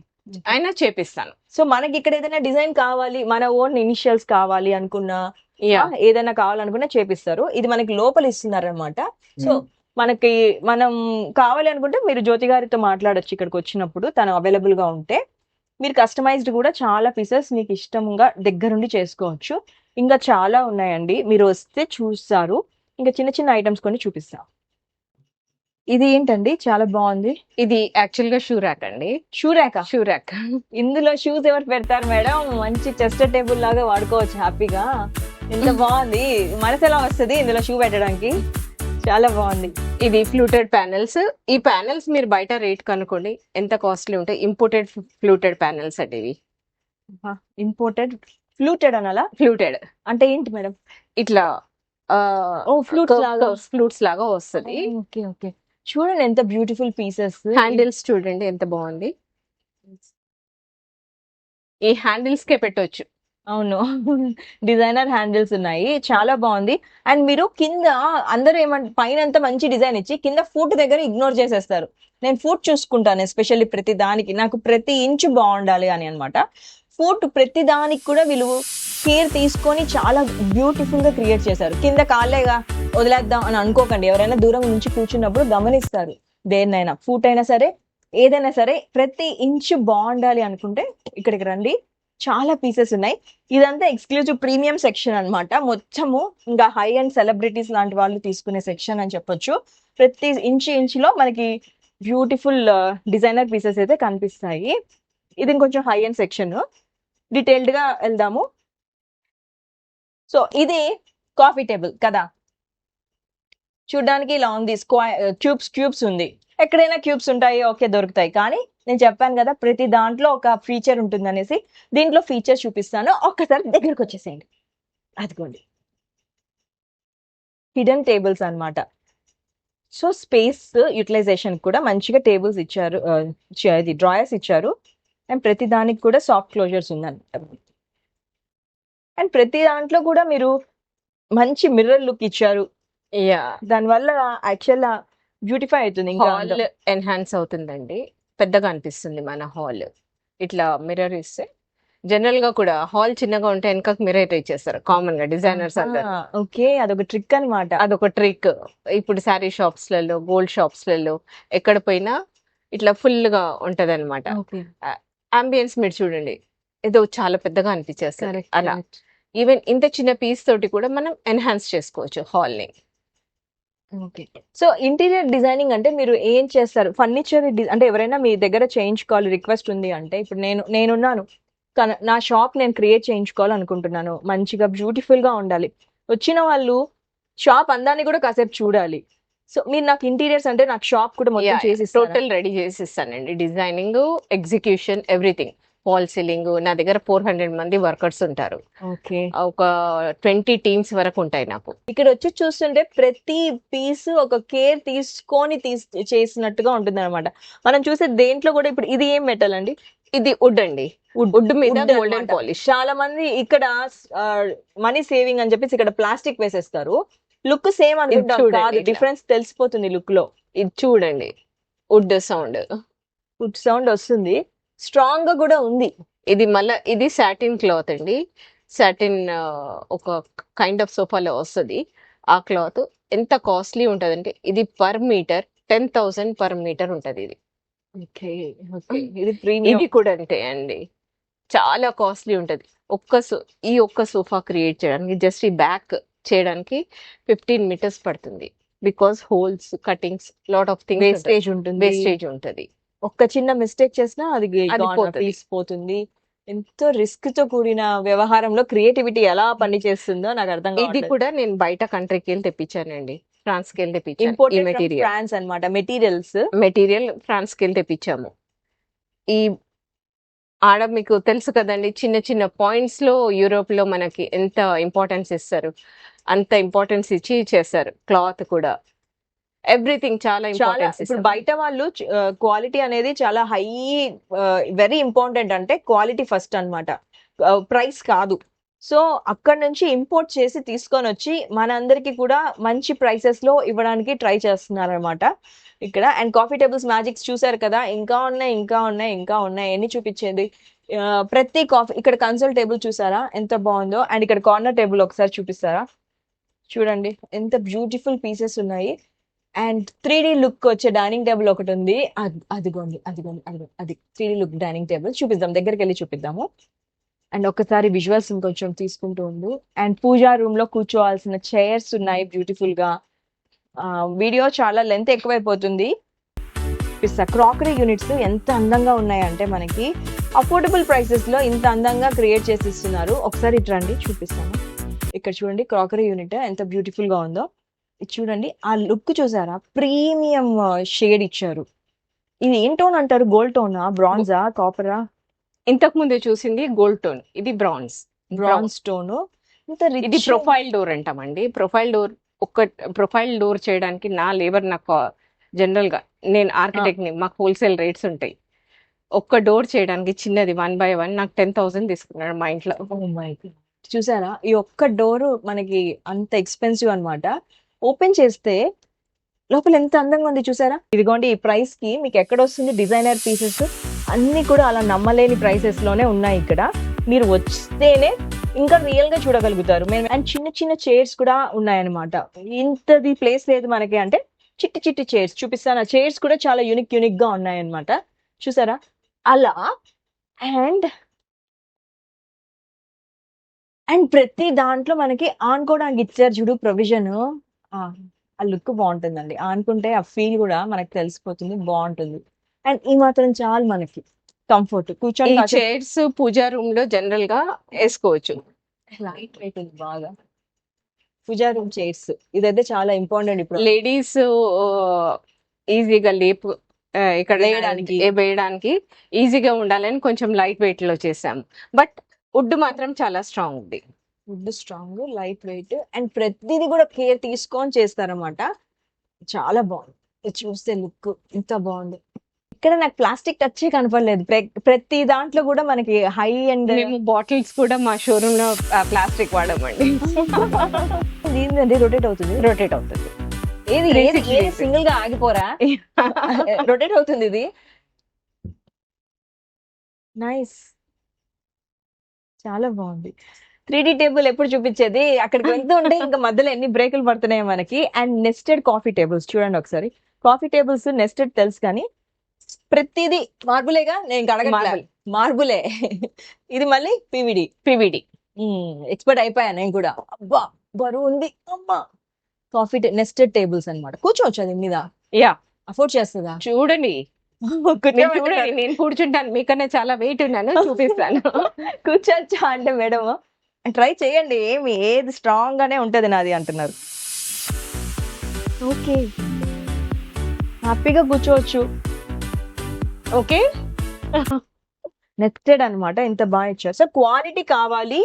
అయినా చేపిస్తాను. సో మనకి ఇక్కడ ఏదైనా డిజైన్ కావాలి, మన ఓన్ ఇనిషియల్స్ కావాలి అనుకున్నా, ఏదైనా కావాలనుకున్నా చేపిస్తారు. ఇది మనకి లోపల ఇస్తున్నారు అనమాట. సో మనకి మనం కావాలి అనుకుంటే మీరు జ్యోతి గారితో మాట్లాడొచ్చు ఇక్కడికి వచ్చినప్పుడు, తను అవైలబుల్ గా ఉంటే. మీరు కస్టమైజ్డ్ కూడా చాలా పీసెస్ మీకు ఇష్టంగా దగ్గరుండి చేసుకోవచ్చు. ఇంకా చాలా ఉన్నాయండి, మీరు వస్తే చూస్తారు. ఇంకా చిన్న ఐటమ్స్ కొన్ని చూపిస్తాం. ఇది ఏంటండి, చాలా బాగుంది. ఇది యాక్చువల్ గా షూ ర్యాక్ అండి. Shoe rack. ఇందులో షూస్ ఎవరు పెడతారు మేడం? మంచి చెస్టర్ టేబుల్ లాగా వాడుకోవచ్చు హ్యాపీగా. ఎంత బాగుంది, మనసు ఎలా వస్తుంది ఇందులో షూ పెట్టడానికి. చాలా బాగుంది. ఇది ఫ్లూటెడ్ ప్యానెల్స్. ఈ ప్యానెల్స్ మీరు బయట రేట్ కనుక్కోండి ఎంత కాస్ట్లీ ఉంటాయి. ఇంపోర్టెడ్ ఫ్లూటెడ్ ప్యానెల్స్ అండి ఇవి. ఇంపోర్టెడ్ ఫ్లూటెడ్ అనాలా? ఫ్లూటెడ్ అంటే ఏంటి మేడం? ఇట్లా ఫ్లూట్స్ లాగా వస్తుంది. ఓకే. చూడండి ఎంత బ్యూటిఫుల్ పీసెస్. హ్యాండిల్స్ చూడండి ఎంత బాగుంది. ఈ హ్యాండిల్స్ కే పెట్టొచ్చు. అవును. డిజైనర్ హ్యాండిల్స్ ఉన్నాయి, చాలా బాగుంది. అండ్ మీరు కింద అందరూ పైన అంతా మంచి డిజైన్ ఇచ్చి కింద ఫుట్ దగ్గర ఇగ్నోర్ చేసేస్తారు. నేను ఫుట్ చూసుకుంటాను ఎస్పెషల్లీ ప్రతి దానికి, నాకు ప్రతి ఇంచు బాగుండాలి అని అన్నమాట. ఫుట్ ప్రతి దానికి కూడా వీళ్ళు కేర్ తీసుకొని చాలా బ్యూటిఫుల్ గా క్రియేట్ చేశారు. కింద కాళ్ళేగా వదిలేద్దాం అని అనుకోకండి, ఎవరైనా దూరం నుంచి కూర్చున్నప్పుడు గమనిస్తారు. దేన్నైనా ఫుట్ అయినా సరే ఏదైనా సరే ప్రతి ఇంచు బాగుండాలి అనుకుంటే ఇక్కడికి రండి, చాలా పీసెస్ ఉన్నాయి. ఇదంతా ఎక్స్క్లూజివ్ ప్రీమియం సెక్షన్ అన్నమాట. మొత్తము ఇంకా హై అండ్ సెలబ్రిటీస్ లాంటి వాళ్ళు తీసుకునే సెక్షన్ అని చెప్పొచ్చు. ప్రతి ఇంచులో మనకి బ్యూటిఫుల్ డిజైనర్ పీసెస్ అయితే కనిపిస్తాయి. ఇది ఇంకొంచెం హై అండ్ సెక్షన్, డీటెయిల్డ్ గా వెళ్దాము. సో ఇది కాఫీ టేబుల్ కదా, చూడడానికి ఇలా ఉంది. క్యూబ్స్ ఉంది. ఎక్కడైనా క్యూబ్స్ ఉంటాయి, ఓకే దొరుకుతాయి. కానీ నేను చెప్పాను కదా ప్రతి దాంట్లో ఒక ఫీచర్ ఉంటుంది అనేసి. దీంట్లో ఫీచర్ చూపిస్తాను, ఒక్కసారి దగ్గరకు వచ్చేసేయండి. అదిగోండి హిడెన్ టేబుల్స్ అన్నమాట. సో స్పేస్ యూటిలైజేషన్ కూడా మంచిగా టేబుల్స్ ఇచ్చారు, ఇది డ్రాయర్స్ ఇచ్చారు. అండ్ ప్రతి దానికి కూడా సాఫ్ట్ క్లోజర్స్ ఉందన్నమాట. అండ్ ప్రతి దాంట్లో కూడా మీరు మంచి మిర్రర్ లుక్ ఇచ్చారు. యా, దానివల్ల యాక్చువల్ బ్యూటిఫై అవుతుంది, ఇంకా హాల్ ఎన్హాన్స్ అవుతుందండి, పెద్దగా అనిపిస్తుంది మన హాల్. ఇట్లా మిర్రర్ ఇస్తే జనరల్ గా కూడా హాల్ చిన్నగా ఉంటే వెనక మిర్రర్ ఇచ్చేస్తారు కామన్ గా డిజైనర్స్ అందరు. ఓకే, అదొక ట్రిక్ అన్నమాట. అదొక ట్రిక్. ఇప్పుడు శారీ షాప్స్ లలో, గోల్డ్ షాప్స్ లలో ఎక్కడ పోయినా ఇట్లా ఫుల్ గా ఉంటది అనమాట. ఓకే, అంబియన్స్ మీరు చూడండి, ఏదో చాలా పెద్దగా అనిపించేస్తారు. కరెక్ట్ అలా ఈవెన్ ఇంత చిన్న పీస్ తోటి కూడా మనం ఎన్హాన్స్ చేసుకోవచ్చు హాల్ ని. ఓకే. సో ఇంటీరియర్ డిజైనింగ్ అంటే మీరు ఏం చేస్తారు? ఫర్నిచర్ అంటే ఎవరైనా మీ దగ్గర చేయించుకోవాలి రిక్వెస్ట్ ఉంది అంటే, ఇప్పుడు నేనున్నాను, నా షాప్ నేను క్రియేట్ చేయించుకోవాలనుకుంటున్నాను, మంచిగా బ్యూటిఫుల్ గా ఉండాలి. వచ్చిన వాళ్ళు షాప్ అందాన్ని కూడా కాసేపు చూడాలి. సో మీరు నాకు ఇంటీరియర్స్ అంటే నాకు షాప్ కూడా మొత్తం చేసి టోటల్ రెడీ చేసి ఇస్తానండి. Designing, execution, everything. Fall ceiling నా దగ్గర 400 మంది వర్కర్స్ ఉంటారు. ఓకే, ఒక 20 టీమ్స్ వరకు ఉంటాయి నాకు. ఇక్కడ వచ్చి చూస్తుంటే ప్రతి పీస్ ఒక కేర్ తీసుకొని చేసినట్టుగా ఉంటుంది అనమాట. మనం చూసే దేంట్లో కూడా ఇప్పుడు ఇది ఏం మెటల్ అండి? ఇది వుడ్ అండి, వుడ్ మీద Wood గోల్డెన్ అన్నమాట. పాలిష్. చాలా మంది ఇక్కడ మనీ సేవింగ్ అని చెప్పేసి ఇక్కడ ప్లాస్టిక్ వేసేస్తారు. లుక్ సేమ్ అనుకుంటాం, చూడండి కాదు, ఇట్లా. డిఫరెన్స్ తెలిసిపోతుంది లుక్ లో. ఇది చూడండి, వుడ్ సౌండ్, ఫుడ్ సౌండ్ వస్తుంది, స్ట్రాంగ్ గా కూడా ఉంది. ఇది మళ్ళా ఇది సాటిన్ క్లాత్ అండి. సాటిన్ ఒక కైండ్ ఆఫ్ సోఫాలో వస్తుంది. ఆ క్లాత్ ఎంత కాస్ట్లీ ఉంటదంటే ఇది పర్ మీటర్ 10,000 పర్ మీటర్ ఉంటది. ఇది ఓకే, ఓకే, ఇది ప్రీమియం. ఇది కూడా అంతే అండి, చాలా కాస్ట్లీ ఉంటది. ఈ ఒక్క సోఫా క్రియేట్ చేయడానికి, జస్ట్ ఈ బ్యాక్ చేయడానికి 15 మీటర్స్ పడుతుంది. Because holes, cuttings, lot of things, wastage ఉంటుంది, వేస్టేజ్ ఉంటది. ఒక్క చిన్న మిస్టేక్ చేసినా అది పోతది. తీసిపోతుంది. ఎంతో రిస్క్ తో కూడిన వ్యవహారంలో క్రియేటివిటీ ఎలా పని చేస్తుందో నాకు అర్థం ఇది కావట్లేదు. కూడా నేను బయట కంట్రీకి వెళ్ళి తెప్పించానండి, ఫ్రాన్స్ కి వెళ్ళి తెప్పించాను. ఈ ఇంపోర్టెడ్ మెటీరియల్ ఫ్రాన్స్ అన్నమాట. మెటీరియల్ ఫ్రాన్స్ కి వెళ్ళి తెప్పించాము. ఈ ఆడ మీకు తెలుసు కదండి, చిన్న చిన్న పాయింట్స్ లో యూరోప్ లో మనకి ఎంత ఇంపార్టెన్స్ ఇస్తారు, అంత ఇంపార్టెన్స్ ఇచ్చి చేస్తారు. క్లాత్ కూడా ఎవ్రీథింగ్ చాలా చాలా ఇంపార్టెన్స్ ఇప్పుడు బయట వాళ్ళు క్వాలిటీ అనేది చాలా హై, వెరీ ఇంపార్టెంట్. అంటే క్వాలిటీ ఫస్ట్ అన్నమాట, ప్రైస్ కాదు. సో అక్కడ నుంచి ఇంపోర్ట్ చేసి తీసుకొని వచ్చి మనందరికి కూడా మంచి ప్రైసెస్ లో ఇవ్వడానికి ట్రై చేస్తున్నారు అనమాట ఇక్కడ. అండ్ కాఫీ టేబుల్స్ మ్యాజిక్స్ చూసారు కదా, ఇంకా ఉన్నాయి ఎన్ని చూపించేది. ప్రతి కాఫీ ఇక్కడ కన్సోల్ టేబుల్ చూసారా ఎంత బాగుందో. అండ్ ఇక్కడ కార్నర్ టేబుల్ ఒకసారి చూపిస్తారా, చూడండి ఎంత బ్యూటిఫుల్ పీసెస్ ఉన్నాయి. అండ్ 3D లుక్ వచ్చే డైనింగ్ టేబుల్ ఒకటి ఉంది. అదిగోండి అది 3D లుక్ డైనింగ్ టేబుల్. చూపిద్దాం, దగ్గరికి వెళ్ళి చూపిద్దాము. అండ్ ఒకసారి విజువల్స్ ఇంకొంచెం తీసుకుంటూ ఉండు. అండ్ పూజా రూమ్ లో కూర్చోవాల్సిన చైర్స్ ఉన్నాయి బ్యూటిఫుల్ గా. వీడియో చాలా లెంత్ ఎక్కువైపోతుంది. క్రాకరీ యూనిట్స్ ఎంత అందంగా ఉన్నాయంటే మనకి అఫోర్డబుల్ ప్రైసెస్ లో ఇంత అందంగా క్రియేట్ చేసి ఇస్తున్నారు. ఒకసారి ఇటు రండి, చూపిస్తాను. ఇక్కడ చూడండి క్రాకరీ యూనిట్ ఎంత బ్యూటిఫుల్ గా ఉందో. ఇది చూడండి, ఆ లుక్ చూసారా, ప్రీమియం షేడ్ ఇచ్చారు. ఇది ఏం టోన్ అంటారు? గోల్డ్ టోనా, బ్రాంజా, కాపరా? ఇంతకు ముందు చూసింది గోల్డ్ టోన్, ఇది బ్రాంజ్ టోన్. ఇది ప్రొఫైల్ డోర్ అంటామండి. ప్రొఫైల్ డోర్ చేయడానికి నా లేబర్ నాకు జనరల్ గా, నేను ఆర్కిటెక్ట్ ని, మాకు హోల్సేల్ రేట్స్ ఉంటాయి. ఒక్క డోర్ చేయడానికి చిన్నది 1 by 1 నాకు 10,000 తీసుకున్నాడు మా ఇంట్లో. Oh my God. చూసారా ఈ ఒక్క డోర్ మనకి అంత ఎక్స్పెన్సివ్ అన్నమాట. ఓపెన్ చేస్తే లోపల ఎంత అందంగా ఉంది చూసారా. ఇదిగోండి ఈ ప్రైస్ కి మీకు ఎక్కడ వస్తుంది డిజైనర్ పీసెస్ అన్ని కూడా అలా నమ్మలేని ప్రైసెస్ లోనే ఉన్నాయి ఇక్కడ. మీరు వస్తేనే ఇంకా రియల్ గా చూడగలుగుతారు. మేము అండ్ చిన్న చిన్న చైర్స్ కూడా ఉన్నాయన్నమాట. ఇంతది ప్లేస్ లేదు మనకి అంటే చిట్టి చిట్టి చైర్స్ చూపిస్తాను. ఆ చైర్స్ కూడా చాలా యూనిక్ గా ఉన్నాయన్నమాట. చూసారా అలా. అండ్ అండ్ ప్రతి దాంట్లో మనకి ఆనుకోవడానికి ఇచ్చారు చూడు ప్రొవిజన్. ఆ లుక్ బాగుంటుందండి. ఆనుకుంటే ఆ ఫీల్ కూడా మనకి తెలిసిపోతుంది, బాగుంటుంది. అండ్ ఈ మాత్రం చాలు మనకి కంఫర్ట్ ఈ కూర్చొని కాసేపు చైర్స్ పూజా రూమ్ లో జనరల్ గా వేసుకోవచ్చు. లైట్ వెయిట్ ఉంది బాగా. పూజా రూమ్ చైర్స్ ఇదైతే చాలా ఇంపార్టెంట్ ఇప్పుడు లేడీస్ ఈజీగా లేపు ఇక్కడ వేయడానికి. వేయడానికి ఈజీగా ఉండాలని కొంచెం లైట్ వెయిట్ లో చేసాము. బట్ వుడ్ మాత్రం చాలా స్ట్రాంగ్ ఉంది. Wood strong, light weight and ప్రతిదీ కూడా కేర్ తీసుకొని చేస్తారన్నమాట. చాలా బాగుంది. ఇది చూస్తే లుక్ ఎంత బాగుంది. ఇక్కడ నాకు ప్లాస్టిక్ టచ్ కనపడలేదు. ప్రతి దాంట్లో కూడా మనకి హై అండ్ మేము బాటిల్స్ కూడా మా షోరూమ్ లో ప్లాస్టిక్ వాడమండి. ఏంటండి రొటేట్ అవుతుంది. రొటేట్ అవుతుంది. ఏది 360 ఏది degree. సింగిల్ గా ఆగిపోరా. రొటేట్ అవుతుంది ఇది. నైస్. చాలా బాగుంది. 3D టేబుల్ ఎప్పుడు చూపించేది అక్కడికి వెళ్తూ ఉంటే ఇంకా మధ్యలో ఎన్ని బ్రేకులు పడుతున్నాయి మనకి. అండ్ నెస్టెడ్ కాఫీ టేబుల్స్ చూడండి ఒకసారి. కాఫీ టేబుల్స్ నెస్టెడ్ తెలుసు కానీ ప్రతిదీ మార్బులేగా. నేను అడగట్లే, Marble. మార్బులే. ఇది మళ్ళీ పివిడి. పివిడి. ఎక్స్పర్ట్ అయిపోయా నేను కూడా. అబ్బా బరువు ఉంది అమ్మా. కాఫీ నెస్టెడ్ టేబుల్స్ అన్నమాట. కూర్చోవచ్చు అది మీద. యా అఫోర్డ్ చేస్తుందా. చూడండి, మీరు చూడండి, నేను కూర్చుంటాను, మీకన్నా చాలా వెయిట్ ఉన్నాను, చూపిస్తాను. కూర్చోచ్చా అంటే మేడం ట్రై చేయండి. ఏది స్ట్రాంగ్ గానే ఉంటది నాది అంటున్నారు. ఓకే హ్యాపీగా కూర్చోవచ్చు. ఓకే. నెక్స్టెడ్ అన్నమాట. ఇంత బాగా ఇచ్చారు. సో క్వాలిటీ కావాలి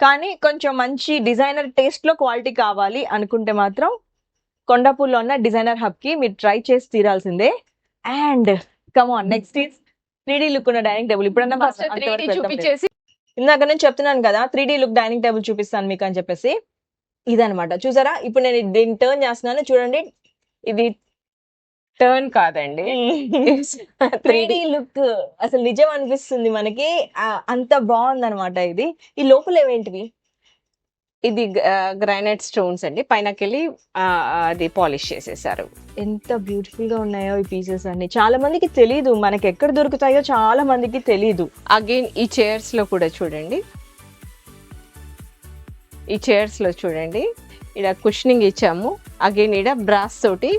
కానీ కొంచెం మంచి డిజైనర్ టేస్ట్ లో క్వాలిటీ కావాలి అనుకుంటే మాత్రం కొండాపూర్లో ఉన్న డిజైనర్ హబ్ కి మీరు ట్రై చేసి తీరాల్సిందే. And come on next is 3D look ఉన్న డైనింగ్ టేబుల్. ఇప్పుడన్నా ఫస్ట్ 3D చూపించేసి ఇందాక నుంచి చెప్తున్నాను కదా 3D లుక్ డైనింగ్ టేబుల్ చూపిస్తాను మీకు అని చెప్పేసి. ఇదనమాట చూసారా. ఇప్పుడు నేను దీన్ని టర్న్ చేస్తున్నాను చూడండి. ఇది టర్న్ కాదండి, 3D లుక్ అసలు నిజం అనిపిస్తుంది మనకి. అంత బాగుందన్నమాట ఇది. ఈ లోపల ఏమేంటివి. ఇది గ్రానైట్ స్టోన్స్ అండి, పైనకెళ్ళి అది పాలిష్ చేసేసారు. ఎంత బ్యూటిఫుల్ గా ఉన్నాయో ఈ పీసెస్ అన్ని. చాలా మందికి తెలీదు మనకి ఎక్కడ దొరుకుతాయో, చాలా మందికి తెలీదు. అగైన్ ఈ చైర్స్ లో కూడా చూడండి. ఈ చైర్స్ లో చూడండి, ఇక్కడ కుషనింగ్ ఇచ్చాము. అగైన్ ఇక్కడ బ్రాస్ తోటి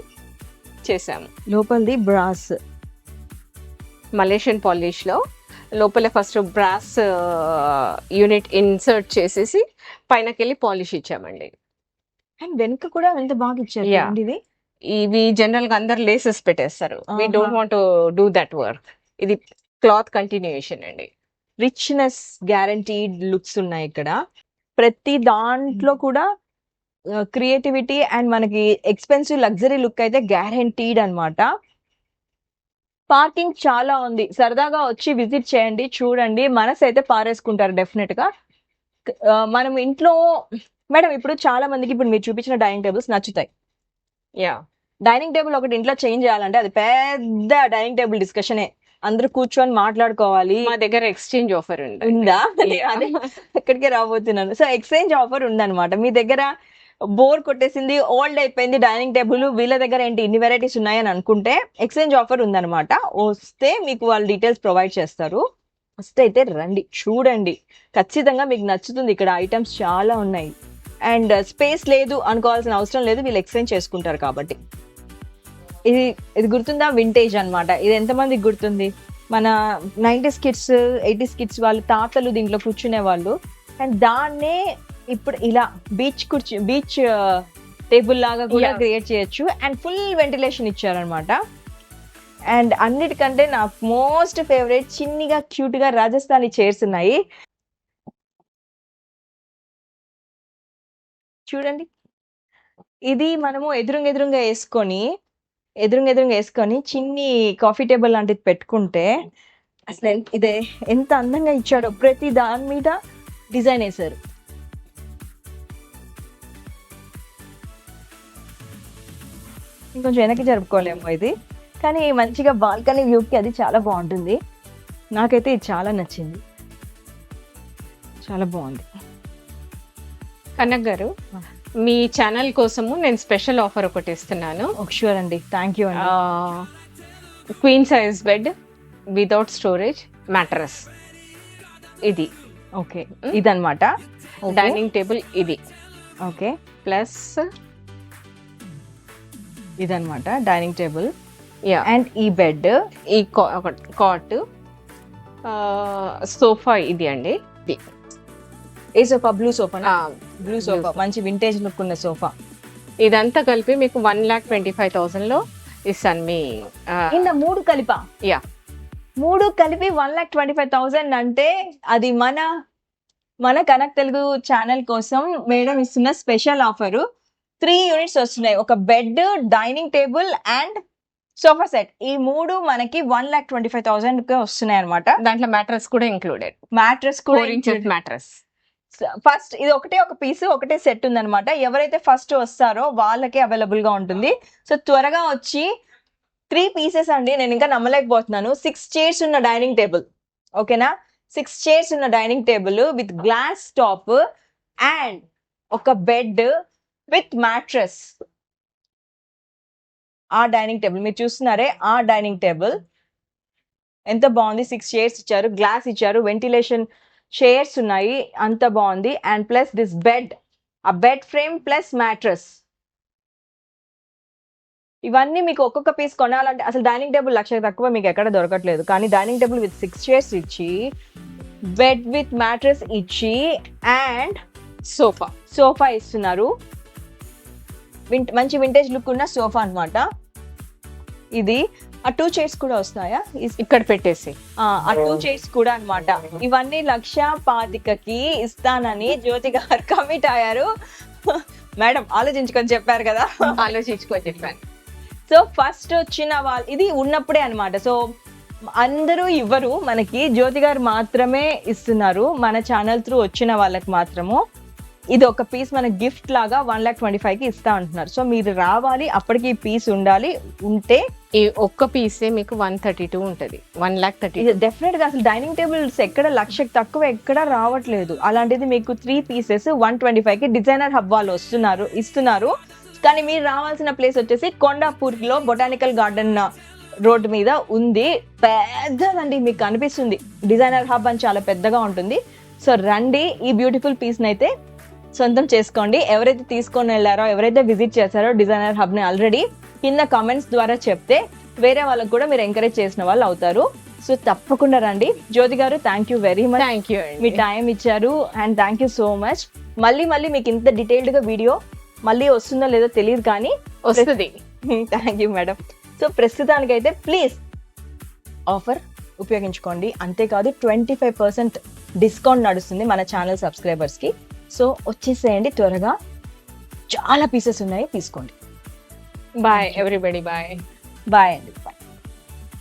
చేసాము. లోపలిది బ్రాస్ మలేషియన్ పాలిష్ లో లోపల ఫస్ట్ బ్రాస్ యూనిట్ ఇన్సర్ట్ చేసేసి పైనకెళ్ళి పాలిష్ ఇచ్చామండి. అండ్ వెనుక కూడా ఎంత బాగా ఇచ్చారు. Yeah. చూడండి ఇది. ఇవి జనరల్ గా అందరు లేసెస్ పెట్టేస్తారు. వి ఆహా. Don't want do that work. ఇది క్లాత్ కంటిన్యూయేషన్ అండి. రిచ్నెస్ గ్యారంటీడ్ లుక్స్ ఉన్నాయి ఇక్కడ. ప్రతి దాంట్లో కూడా క్రియేటివిటీ అండ్ మనకి ఎక్స్పెన్సివ్ లగ్జరీ లుక్ అయితే గ్యారంటీడ్ అన్నమాట. పార్కింగ్ చాలా ఉంది. సరదాగా వచ్చి విజిట్ చేయండి, చూడండి. మనసు అయితే పారేసుకుంటారు డెఫినెట్ గా. మనం ఇంట్లో మేడం ఇప్పుడు చాలా మందికి ఇప్పుడు మీరు చూపించిన డైనింగ్ టేబుల్స్ నచ్చుతాయి. యా, డైనింగ్ టేబుల్ ఒకటి ఇంట్లో చేంజ్ చేయాలంటే అది పెద్ద డైనింగ్ టేబుల్ డిస్కషనే. అందరూ కూర్చొని మాట్లాడుకోవాలి. మా దగ్గర ఎక్స్చేంజ్ ఆఫర్ ఉంది. ఉందా. Yeah. అదే ఎక్కడికే రాబోతున్నాను. సో ఎక్స్చేంజ్ ఆఫర్ ఉందన్నమాట. మీ దగ్గర బోర్ కొట్టేసింది, ఓల్డ్ అయిపోయింది డైనింగ్ టేబుల్, వీళ్ళ దగ్గర ఏంటి ఇన్ని వెరైటీస్ ఉన్నాయని అనుకుంటే ఎక్స్చేంజ్ ఆఫర్ ఉందన్నమాట. వస్తే మీకు వాళ్ళు డీటెయిల్స్ ప్రొవైడ్ చేస్తారు. ఫస్ట్ అయితే రండి, చూడండి, ఖచ్చితంగా మీకు నచ్చుతుంది. ఇక్కడ ఐటమ్స్ చాలా ఉన్నాయి. అండ్ స్పేస్ లేదు అనుకోవాల్సిన అవసరం లేదు, వీళ్ళు ఎక్స్చేంజ్ చేసుకుంటారు కాబట్టి. ఇది ఇది గుర్తుందా, వింటేజ్ అన్నమాట. ఇది ఎంతమందికి గుర్తుంది? మన 90s కిడ్స్ 80s కిడ్స్ వాళ్ళు తాతలు దీంట్లో కూర్చునే వాళ్ళు. అండ్ దాన్నే ఇప్పుడు ఇలా బీచ్ టేబుల్ లాగా కూడా Yeah. క్రియేట్ చేయొచ్చు. అండ్ ఫుల్ వెంటిలేషన్ ఇచ్చారనమాట. అండ్ అన్నిటికంటే నాకు మోస్ట్ ఫేవరెట్ చిన్నిగా క్యూట్ గా రాజస్థానీ చైర్స్ ఉన్నాయి. చూడండి, ఇది మనము ఎదురుంగా వేసుకొని చిన్ని కాఫీ టేబుల్ లాంటిది పెట్టుకుంటే అసలు ఇదే ఎంత అందంగా ఇచ్చాడో, ప్రతి దాని మీద డిజైన్ వేశారు. ఇంకొంచెం వెనక్కి జరుపుకోలేము ఇది, కానీ మంచిగా బాల్కనీ వ్యూకి అది చాలా బాగుంటుంది. నాకైతే ఇది చాలా నచ్చింది, చాలా బాగుంది. కనక్ గారు, మీ ఛానల్ కోసము నేను స్పెషల్ ఆఫర్ ఒకటి ఇస్తున్నాను. షూర్ అండి, థ్యాంక్ యూ అండి. Queen size bed without storage mattress ఇది. ఓకే, ఇదన్నమాట. డైనింగ్ టేబుల్ ఇది. ఓకే, ప్లస్ ఇదన్నమాట డైనింగ్ టేబుల్. యా, అండ్ ఈ బెడ్, ఈ కాట్, సోఫా ఇది అండి. ఇది ఏ sofa? Blue sofa. Blue sofa, మంచి వింటేజ్ లుక్ ఉన్న సోఫా. ఇదంతా కలిపి మీకు 1,25,000 లో ఇస్తాను. మీ ఇంత మూడు కలిపా? యా, మూడు కలిపి 1,25,000 అంటే అది మన కనక్ తెలుగు ఛానల్ కోసం మేడం ఇస్తున్న స్పెషల్ ఆఫర్. 3 యూనిట్స్ వస్తున్నాయి, ఒక bed, dining table and sofa set. ఈ మూడు మనకి 1,25,000 కి వస్తున్నాయి అనమాట. దాంట్లో మ్యాట్రస్ కూడా ఇంక్లూడెడ్. మ్యాట్రస్ కూడా 4 inches మ్యాట్రస్. ఫస్ట్ ఇది ఒక పీస్ ఒకటే సెట్ ఉందన్నమాట. ఎవరైతే ఫస్ట్ వస్తారో వాళ్ళకే అవైలబుల్ గా ఉంటుంది. సో త్వరగా వచ్చి 3 పీసెస్ అండి, నేను ఇంకా నమ్మలేకపోతున్నాను. 6 చైర్స్ ఉన్న డైనింగ్ టేబుల్, ఓకేనా? 6 చైర్స్ ఉన్న dining table with glass top and ఒక బెడ్ విత్ మ్యాట్రస్. ఆ డైనింగ్ టేబుల్ మీరు చూస్తున్నారే, ఆ డైనింగ్ టేబుల్ ఎంత బాగుంది. 6 చైర్స్ ఇచ్చారు, గ్లాస్ ఇచ్చారు, వెంటిలేషన్ చైర్స్ ఉన్నాయి, అంత బాగుంది. అండ్ ప్లస్ దిస్ బెడ్, ఆ బెడ్ ఫ్రేమ్ ప్లస్ మ్యాట్రస్. ఇవన్నీ మీకు ఒక్కొక్క పీస్ కొనాలంటే అసలు డైనింగ్ టేబుల్ 1,00,000 తక్కువ మీకు ఎక్కడ దొరకట్లేదు. కానీ డైనింగ్ టేబుల్ విత్ 6 చైర్స్ ఇచ్చి, బెడ్ విత్ మ్యాట్రస్ ఇచ్చి అండ్ సోఫా ఇస్తున్నారు. మంచి వింటేజ్ లుక్ ఉన్న సోఫా అన్నమాట ఇది. ఆ 2 చైర్స్ కూడా వస్తాయా ఇక్కడ పెట్టేసి? ఆ 2 చైర్స్ కూడా అన్నమాట. ఇవన్నీ 1,25,000కి ఇస్తానని జ్యోతి గారు కమిట్ అయ్యారు. మేడం ఆలోచించుకొని చెప్పారు కదా. ఆలోచించుకొని చెప్పాను. సో ఫస్ట్ వచ్చిన వాళ్ళు ఇది ఉన్నప్పుడే అన్నమాట. సో అందరూ ఇవ్వరు మనకి, జ్యోతి గారు మాత్రమే ఇస్తున్నారు మన ఛానల్ త్రూ వచ్చిన వాళ్ళకి మాత్రము. ఇది ఒక పీస్ మన గిఫ్ట్ లాగా 1,25,000కి ఇస్తా అంటున్నారు. సో మీరు రావాలి, అప్పటికి ఈ పీస్ ఉండాలి. ఉంటే ఈ ఒక్క పీసే మీకు 132 ఉంటుంది. 1,30,000 డెఫినెట్ గా అసలు డైనింగ్ టేబుల్స్ ఎక్కడ 1,00,000 తక్కువ ఎక్కడ రావట్లేదు. అలాంటిది మీకు 3 పీసెస్ 125కి డిజైనర్ హబ్ వాళ్ళు ఇస్తున్నారు. కానీ మీరు రావాల్సిన ప్లేస్ వచ్చేసి కొండాపూర్లో బొటానికల్ గార్డెన్ రోడ్ మీద ఉంది. పెద్దదండి, మీకు కనిపిస్తుంది డిజైనర్ హబ్ అని, చాలా పెద్దగా ఉంటుంది. సో రండి, ఈ బ్యూటిఫుల్ పీస్ నైతే సొంతం చేసుకోండి. ఎవరైతే తీసుకొని వెళ్ళారో, ఎవరైతే విజిట్ చేశారో డిజైనర్ హబ్ ని ఆల్రెడీ కింద కామెంట్స్ ద్వారా చెప్తే వేరే వాళ్ళకు కూడా మీరు ఎంకరేజ్ చేసిన వాళ్ళు అవుతారు. సో తప్పకుండా రండి. జ్యోతి గారు, thank you very much. Thank you. మీ టైం ఇచ్చారు and thank you so much. మళ్ళీ మీకు ఇంత డీటెయిల్డ్ గా వీడియో మళ్ళీ వస్తుందో లేదో తెలియదు, కానీ వస్తుంది. Thank you madam. సో ప్రస్తుతానికైతే ప్లీజ్ ఆఫర్ ఉపయోగించుకోండి. అంతేకాదు 25% డిస్కౌంట్ నడుస్తుంది మన ఛానల్ సబ్స్క్రైబర్స్ కి. సో వచ్చేసేయండి త్వరగా, చాలా పీసెస్ ఉన్నాయి, తీసుకోండి. Bye everybody. బాయ్ బాయ్ అండి.